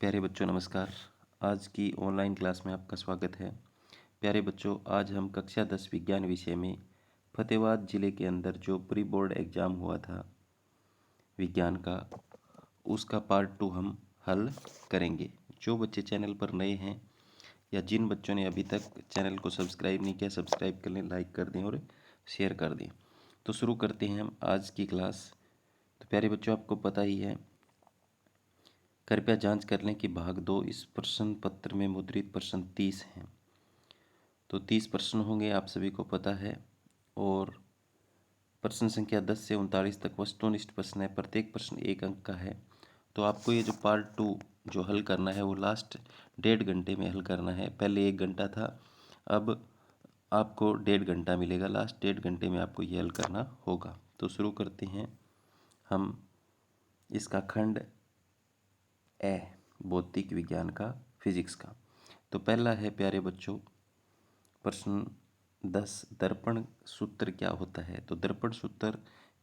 प्यारे बच्चों नमस्कार। आज की ऑनलाइन क्लास में आपका स्वागत है। प्यारे बच्चों, आज हम कक्षा 10 विज्ञान विषय में फतेहाबाद जिले के अंदर जो प्री बोर्ड एग्ज़ाम हुआ था विज्ञान का, उसका पार्ट 2 हम हल करेंगे। जो बच्चे चैनल पर नए हैं या जिन बच्चों ने अभी तक चैनल को सब्सक्राइब नहीं किया, सब्सक्राइब कर लें, लाइक कर दें और शेयर कर दें। तो शुरू करते हैं हम आज की क्लास। तो प्यारे बच्चों, आपको पता ही है, कृपया जांच कर लें कि भाग 2 इस प्रश्न पत्र में मुद्रित प्रश्न 30 हैं। तो 30 प्रश्न होंगे, आप सभी को पता है। और प्रश्न संख्या 10 से 39 तक वस्तुनिष्ठ प्रश्न है। प्रत्येक प्रश्न 1 अंक का है। तो आपको ये जो पार्ट 2 जो हल करना है वो लास्ट 1.5 घंटे में हल करना है। पहले 1 घंटा था, अब आपको 1.5 घंटा मिलेगा। लास्ट 1.5 घंटे में आपको ये हल करना होगा। तो शुरू करते हैं हम इसका खंड ए, भौतिक विज्ञान का, फिजिक्स का। तो पहला है प्यारे बच्चों प्रश्न 10, दर्पण सूत्र क्या होता है। तो दर्पण सूत्र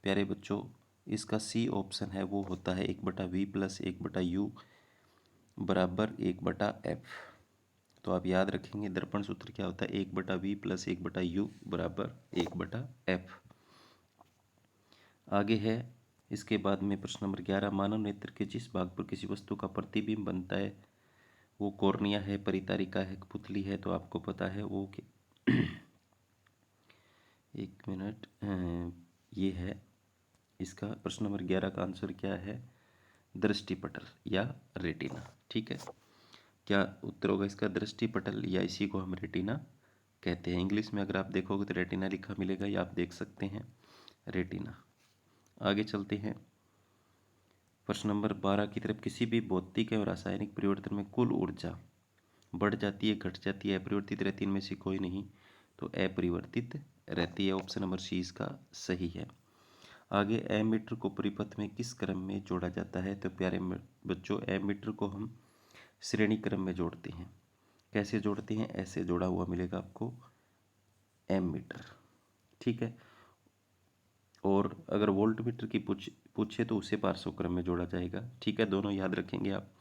प्यारे बच्चों, इसका सी ऑप्शन है वो होता है 1/v प्लस 1/u बराबर 1/f। तो आप याद रखेंगे दर्पण सूत्र क्या होता है, 1/v प्लस 1/u बराबर 1/f। आगे है इसके बाद में प्रश्न नंबर 11, मानव नेत्र के जिस भाग पर किसी वस्तु का प्रतिबिंब बनता है वो कॉर्निया है, परितारिका है, पुतली है। तो आपको पता है वो एक मिनट, ये है इसका प्रश्न नंबर 11 का आंसर क्या है, दृष्टिपटल या रेटिना। ठीक है, क्या उत्तर होगा इसका, दृष्टिपटल, या इसी को हम रेटिना कहते हैं। इंग्लिश में अगर आप देखोगे तो रेटिना लिखा मिलेगा, या आप देख सकते हैं रेटिना। आगे चलते हैं प्रश्न नंबर 12 की तरफ, किसी भी भौतिक एवं रासायनिक परिवर्तन में कुल ऊर्जा बढ़ जाती है, घट जाती है, अपरिवर्तित रहती है, इनमें से कोई नहीं। तो अपरिवर्तित रहती है। ऑप्शन नंबर सी इसका सही है। आगे एमीटर को परिपथ में किस क्रम में जोड़ा जाता है। तो प्यारे बच्चों, एमीटर को हम श्रेणी क्रम में जोड़ते हैं। कैसे जोड़ते हैं, ऐसे जोड़ा हुआ मिलेगा आपको एमीटर। ठीक है, और अगर वोल्ट मीटर की पूछे तो उसे पार्श्व क्रम में जोड़ा जाएगा। ठीक है, दोनों याद रखेंगे आप।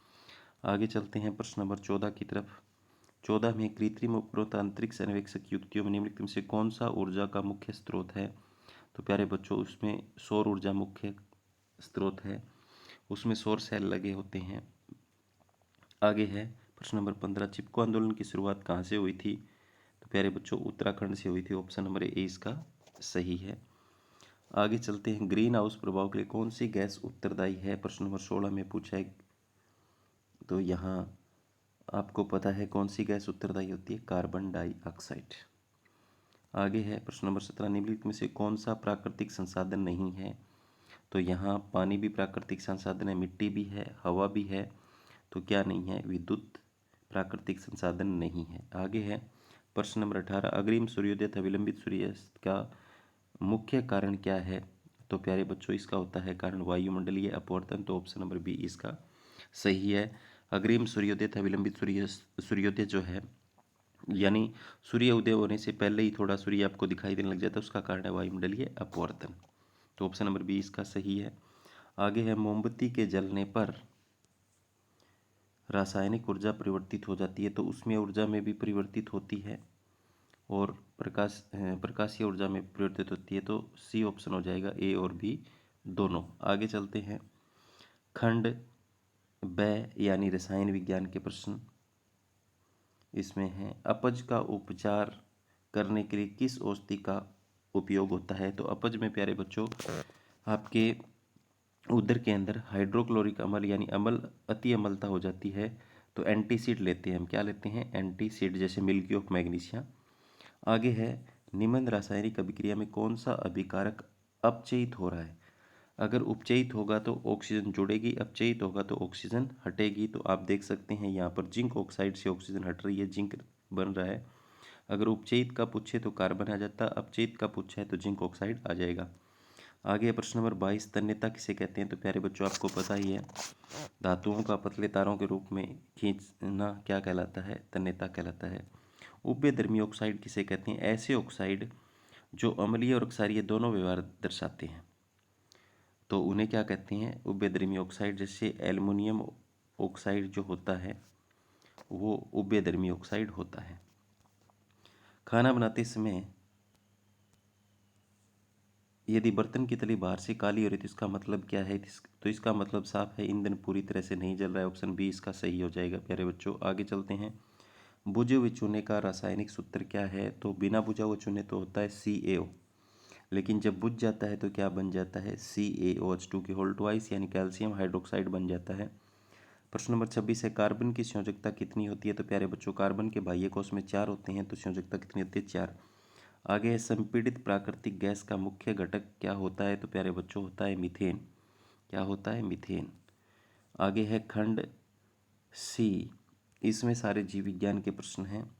आगे चलते हैं प्रश्न नंबर 14 की तरफ। 14 में कृत्रिम उपग्रह अंतरिक्ष अन्वेषक युक्तियों में निम्नलिखित में से कौन सा ऊर्जा का मुख्य स्रोत है। तो प्यारे बच्चों, उसमें सौर ऊर्जा मुख्य स्रोत है, उसमें सौर सेल लगे होते हैं। आगे है प्रश्न नंबर 15, चिपको आंदोलन की शुरुआत कहाँ से हुई थी। तो प्यारे बच्चों, उत्तराखंड से हुई थी। ऑप्शन नंबर ए इसका सही है। आगे चलते हैं, ग्रीन हाउस प्रभाव के लिए कौन सी गैस उत्तरदायी है। प्रश्न नंबर 16 में पूछा है। तो यहाँ आपको पता है कौन सी गैस उत्तरदायी होती है, कार्बन डाइऑक्साइड। आगे है प्रश्न नंबर 17, निम्नलिखित में से कौन सा प्राकृतिक संसाधन नहीं है। तो यहाँ पानी भी प्राकृतिक संसाधन है, मिट्टी भी है, हवा भी है। तो क्या नहीं है, विद्युत प्राकृतिक संसाधन नहीं है। आगे है प्रश्न नंबर 18, अग्रिम सूर्योदय तथा विलंबित सूर्यास्त का मुख्य कारण क्या है। तो प्यारे बच्चों, इसका होता है कारण वायुमंडलीय अपवर्तन। तो ऑप्शन नंबर बी इसका सही है। अग्रिम सूर्योदय तथा विलंबित सूर्योदय जो है, यानी सूर्य उदय होने से पहले ही थोड़ा सूर्य आपको दिखाई देने लग जाता है, उसका कारण है वायुमंडलीय अपवर्तन। तो ऑप्शन नंबर बी इसका सही है। आगे है मोमबत्ती के जलने पर रासायनिक ऊर्जा परिवर्तित हो जाती है। तो उसमें ऊर्जा में भी परिवर्तित होती है और प्रकाशीय ऊर्जा में परिवर्तित होती है। तो सी ऑप्शन हो जाएगा, ए और बी दोनों। आगे चलते हैं खंड ब यानी रसायन विज्ञान के प्रश्न। इसमें है, अपच का उपचार करने के लिए किस औषधि का उपयोग होता है। तो अपच में प्यारे बच्चों, आपके उदर के अंदर हाइड्रोक्लोरिक अम्ल यानी अम्ल अति अम्लता हो जाती है। तो एंटीसिड लेते हैं हम, क्या लेते हैं, एंटीसिड, जैसे मिल्की ऑफ मैग्नीशिया। आगे है, निम्न रासायनिक अभिक्रिया में कौन सा अभिकारक अपचयित हो रहा है। अगर उपचयित होगा तो ऑक्सीजन जुड़ेगी, अपचयित होगा तो ऑक्सीजन हटेगी। तो आप देख सकते हैं यहाँ पर जिंक ऑक्साइड से ऑक्सीजन हट रही है, जिंक बन रहा है। अगर उपचयित का पूछे तो कार्बन आ जाता, अपचयित का पूछा है तो जिंक ऑक्साइड आ जाएगा। आगे प्रश्न नंबर 22, तन्यता किसे कहते हैं। तो प्यारे बच्चों, आपको पता ही है, धातुओं का पतले तारों के रूप में खींचना क्या कहलाता है, तन्यता कहलाता है। उभयधर्मी ऑक्साइड किसे कहते हैं, ऐसे ऑक्साइड जो अम्लीय और क्षारीय दोनों व्यवहार दर्शाते हैं। तो उन्हें क्या कहते हैं, उभयधर्मी ऑक्साइड। जैसे एल्युमिनियम ऑक्साइड जो होता है वो उभयधर्मी ऑक्साइड होता है। खाना बनाते समय यदि बर्तन की तली बाहर से काली हो रही तो इसका मतलब क्या है? तो इसका मतलब साफ है, ईंधन पूरी तरह से नहीं जल रहा है। ऑप्शन बी इसका सही हो जाएगा। प्यारे बच्चों आगे चलते हैं। बुझे हुए चूने का रासायनिक सूत्र क्या है? तो बिना बुझा हुआ चूने तो होता है CaO, लेकिन जब बुझ जाता है तो क्या बन जाता है? CaOH2 की होल ट्वाइस यानी कैल्शियम हाइड्रोक्साइड बन जाता है। प्रश्न नंबर 26 है, कार्बन की संयोजकता कितनी होती है? तो प्यारे बच्चों कार्बन के बाह्य कोश में 4 होते हैं, तो संयोजकता कितनी होती है? 4। आगे है, संपीड़ित प्राकृतिक गैस का मुख्य घटक क्या होता है? तो प्यारे बच्चों होता है मीथेन। क्या होता है? मीथेन। आगे है खंड सी, इसमें सारे जीव विज्ञान के प्रश्न हैं।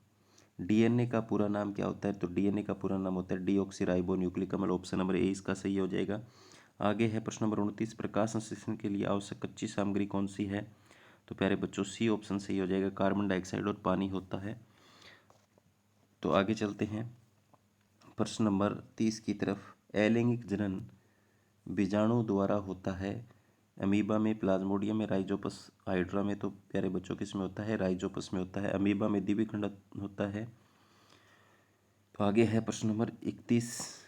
डीएनए का पूरा नाम क्या होता है? तो डीएनए का पूरा नाम होता है डीऑक्सीराइबो न्यूक्लिक अम्ल। ऑप्शन नंबर ए इसका सही हो जाएगा। आगे है प्रश्न नंबर 29, प्रकाश संश्लेषण के लिए आवश्यक कच्ची सामग्री कौन सी है? तो प्यारे बच्चों सी ऑप्शन सही हो जाएगा, कार्बन डाइऑक्साइड और पानी होता है। तो आगे चलते हैं प्रश्न नंबर 30 की तरफ। अलैंगिक जनन बीजाणु द्वारा होता है, अमीबा में, प्लाज्मोडियम में, राइजोपस हाइड्रा में। तो प्यारे बच्चों किस में होता है? राइजोपस में होता है। अमीबा में द्विखंड होता है। तो आगे है प्रश्न नंबर 31,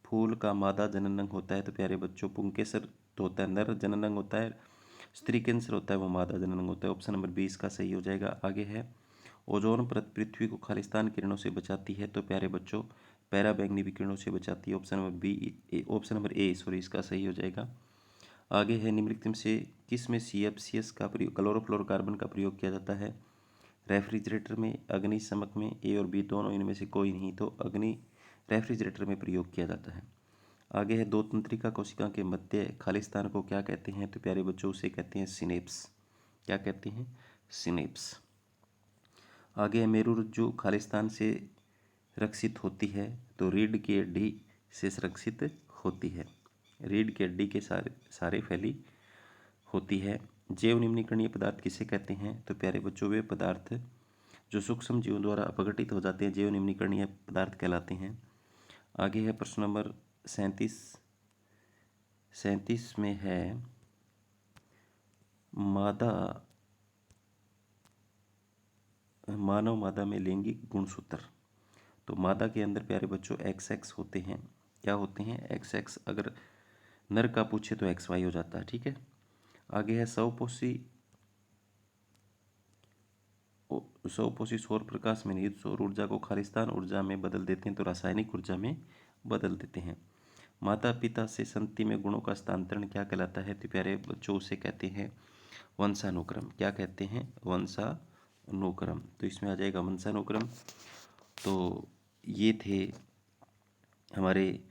फूल का मादा जनन अंग होता है? तो प्यारे बच्चों पुंकेसर तो होता है नर जनन अंग होता है, स्त्री कैंसर होता है वो मादा जनन अंग होता है। ऑप्शन नंबर 20 का सही हो जाएगा। आगे है, ओजोन परत पृथ्वी को खालिस्तान किरणों से बचाती है? तो प्यारे बच्चों पैराबैंगनी विकिरणों से बचाती है। ऑप्शन नंबर ए सॉरी इसका सही हो जाएगा। आगे है, निम्नलिखित में से किस में CFCS का प्रयोग, क्लोरोफ्लोरोकार्बन का प्रयोग किया जाता है? रेफ्रिजरेटर में, अग्निशमक में, ए और बी दोनों, इनमें से कोई नहीं। तो अग्नि रेफ्रिजरेटर में प्रयोग किया जाता है। आगे है, दो तंत्रिका कोशिका के मध्य खालिस्तान को क्या कहते हैं? तो प्यारे बच्चों उसे कहते हैं सिनेप्स। क्या कहते हैं? सिनेप्स। आगे है, मेरुरज्जु खालिस्तान से रक्षित होती है? तो रीढ़ की हड्डी से सुरक्षित होती है। रीढ़ की हड्डी के सारे फैली होती है। जैव निम्नीकरणीय पदार्थ किसे कहते हैं? तो प्यारे बच्चों वे पदार्थ जो सूक्ष्म जीवों द्वारा अपघटित हो जाते हैं जैव निम्नीकरणीय पदार्थ कहलाते हैं। आगे है प्रश्न नंबर 37 में है, मानव मादा में लैंगिक गुणसूत्र। तो मादा के अंदर प्यारे बच्चों XX होते हैं। क्या होते हैं? XX। अगर नर का पूछे तो XY हो जाता है। ठीक है। आगे है, स्वपोषी सौर प्रकाश में निहित सौर ऊर्जा को खालिस्तान ऊर्जा में बदल देते हैं, तो रासायनिक ऊर्जा में बदल देते हैं। माता पिता से संतति में गुणों का हस्तांतरण क्या कहलाता है? तो प्यारे बच्चों उसे कहते हैं वंशानुक्रम। क्या कहते हैं? वंशानुक्रम। तो इसमें आ जाएगा वंशानुक्रम। तो ये थे हमारे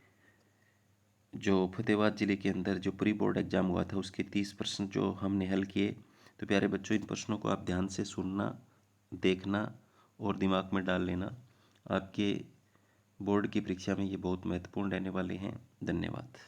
जो फतेहाबाद ज़िले के अंदर जो प्री बोर्ड एग्ज़ाम हुआ था उसके 30 प्रश्न जो हमने हल किए। तो प्यारे बच्चों इन प्रश्नों को आप ध्यान से सुनना, देखना और दिमाग में डाल लेना। आपके बोर्ड की परीक्षा में ये बहुत महत्वपूर्ण रहने वाले हैं। धन्यवाद।